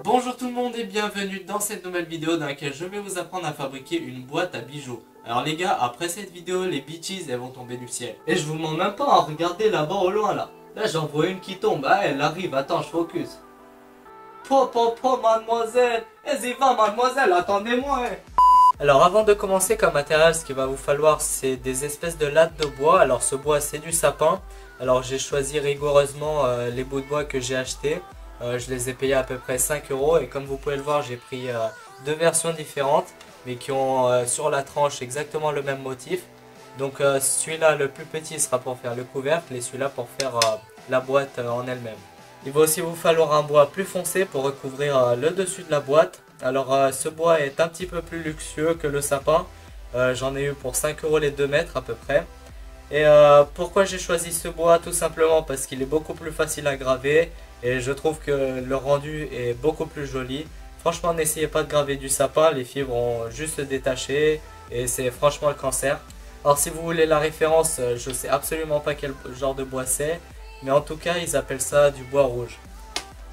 Bonjour tout le monde et bienvenue dans cette nouvelle vidéo dans laquelle je vais vous apprendre à fabriquer une boîte à bijoux. Alors les gars, après cette vidéo, les bitches elles vont tomber du ciel. Et je vous demande même pas à regarder là-bas au loin là. Là j'en vois une qui tombe, ah elle arrive, attends je focus. Mademoiselle, y va mademoiselle, attendez-moi. Alors avant de commencer comme matériel, ce qu'il va vous falloir c'est des espèces de lattes de bois. Alors ce bois c'est du sapin. Alors j'ai choisi rigoureusement les bouts de bois que j'ai achetés. Je les ai payés à peu près 5 € et comme vous pouvez le voir j'ai pris deux versions différentes mais qui ont sur la tranche exactement le même motif. Donc celui-là le plus petit sera pour faire le couvercle et celui-là pour faire la boîte en elle-même. Il va aussi vous falloir un bois plus foncé pour recouvrir le dessus de la boîte. Alors ce bois est un petit peu plus luxueux que le sapin. J'en ai eu pour 5 € les 2 mètres à peu près. Et pourquoi j'ai choisi ce bois? Tout simplement parce qu'il est beaucoup plus facile à graver et je trouve que le rendu est beaucoup plus joli. Franchement n'essayez pas de graver du sapin, les fibres vont juste se détacher et c'est franchement le cancer. Alors si vous voulez la référence, je sais absolument pas quel genre de bois c'est, mais en tout cas ils appellent ça du bois rouge.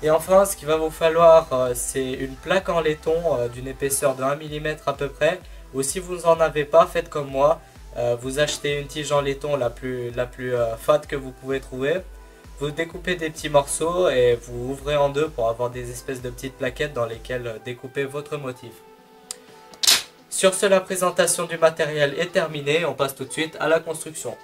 Et enfin ce qu'il va vous falloir c'est une plaque en laiton d'une épaisseur de 1 mm à peu près, ou si vous n'en avez pas, faites comme moi. Vous achetez une tige en laiton la plus fade que vous pouvez trouver. Vous découpez des petits morceaux et vous ouvrez en deux pour avoir des espèces de petites plaquettes dans lesquelles découper votre motif. Sur ce, la présentation du matériel est terminée. On passe tout de suite à la construction.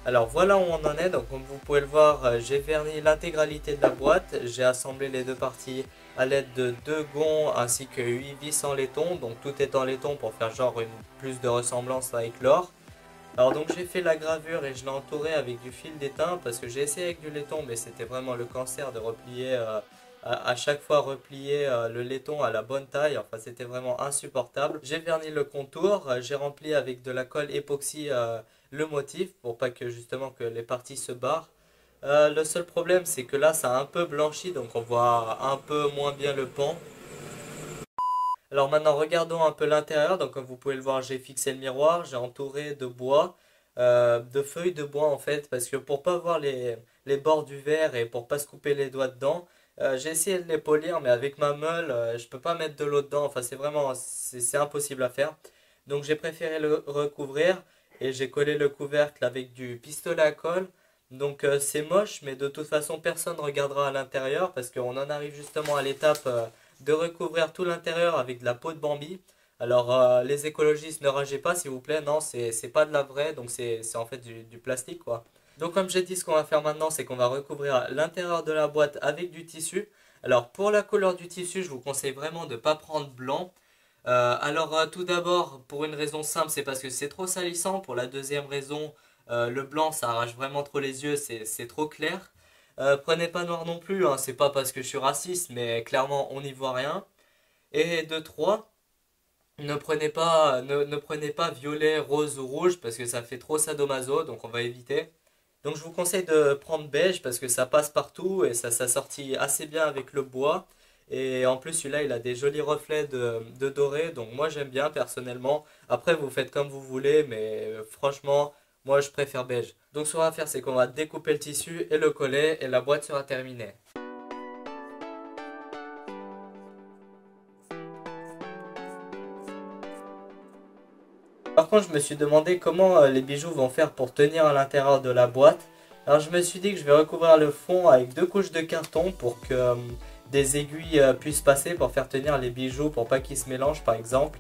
Alors voilà où on en est, donc comme vous pouvez le voir, j'ai verni l'intégralité de la boîte, j'ai assemblé les deux parties à l'aide de 2 gonds ainsi que 8 vis en laiton, donc tout est en laiton pour faire genre plus de ressemblance avec l'or. Alors donc j'ai fait la gravure et je l'ai entouré avec du fil d'étain parce que j'ai essayé avec du laiton mais c'était vraiment le cancer de replier à chaque fois replier le laiton à la bonne taille, enfin c'était vraiment insupportable. J'ai verni le contour, j'ai rempli avec de la colle époxy le motif pour pas que justement que les parties se barrent. Le seul problème c'est que là ça a un peu blanchi donc on voit un peu moins bien le pan. Alors maintenant regardons un peu l'intérieur, donc comme vous pouvez le voir j'ai fixé le miroir, j'ai entouré de bois, de feuilles de bois en fait, parce que pour pas voir les bords du verre et pour pas se couper les doigts dedans, j'ai essayé de les polir mais avec ma meule je peux pas mettre de l'eau dedans, enfin c'est vraiment c'est impossible à faire. Donc j'ai préféré le recouvrir et j'ai collé le couvercle avec du pistolet à colle. Donc c'est moche mais de toute façon personne ne regardera à l'intérieur parce qu'on en arrive justement à l'étape de recouvrir tout l'intérieur avec de la peau de Bambi. Alors les écologistes ne ragez pas s'il vous plaît, non c'est pas de la vraie donc c'est en fait du plastique quoi. Donc comme j'ai dit ce qu'on va faire maintenant c'est qu'on va recouvrir l'intérieur de la boîte avec du tissu. Alors pour la couleur du tissu je vous conseille vraiment de ne pas prendre blanc. Tout d'abord pour une raison simple c'est parce que c'est trop salissant. Pour la deuxième raison le blanc ça arrache vraiment trop les yeux, c'est trop clair. Prenez pas noir non plus, hein, c'est pas parce que je suis raciste, mais clairement on n'y voit rien. Et de 3, ne prenez pas violet, rose ou rouge parce que ça fait trop sadomaso, donc on va éviter. Donc je vous conseille de prendre beige parce que ça passe partout et ça s'assortit assez bien avec le bois. Et en plus celui-là il a des jolis reflets de doré, donc moi j'aime bien personnellement. Après vous faites comme vous voulez, mais franchement moi je préfère beige. Donc ce qu'on va faire c'est qu'on va découper le tissu et le coller et la boîte sera terminée. Par contre, je me suis demandé comment les bijoux vont faire pour tenir à l'intérieur de la boîte. Alors je me suis dit que je vais recouvrir le fond avec 2 couches de carton pour que des aiguilles puissent passer pour faire tenir les bijoux pour pas qu'ils se mélangent par exemple.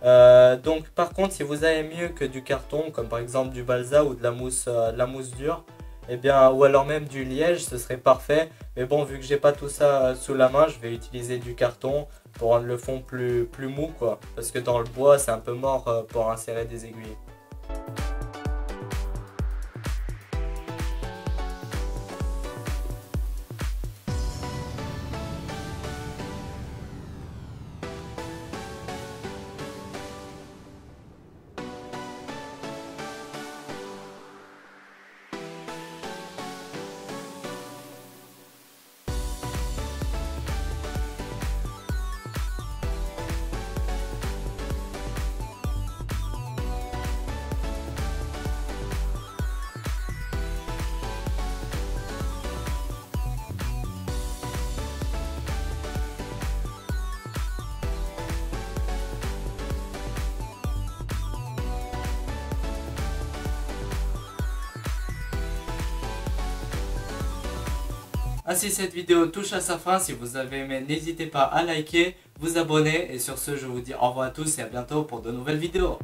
Donc par contre si vous avez mieux que du carton comme par exemple du balsa ou de la mousse dure, eh bien, ou alors même du liège, ce serait parfait. Mais bon, vu que j'ai pas tout ça sous la main, je vais utiliser du carton pour rendre le fond plus mou quoi. Parce que dans le bois, c'est un peu mort pour insérer des aiguilles. Ainsi cette vidéo touche à sa fin, si vous avez aimé n'hésitez pas à liker, vous abonner et sur ce je vous dis au revoir à tous et à bientôt pour de nouvelles vidéos.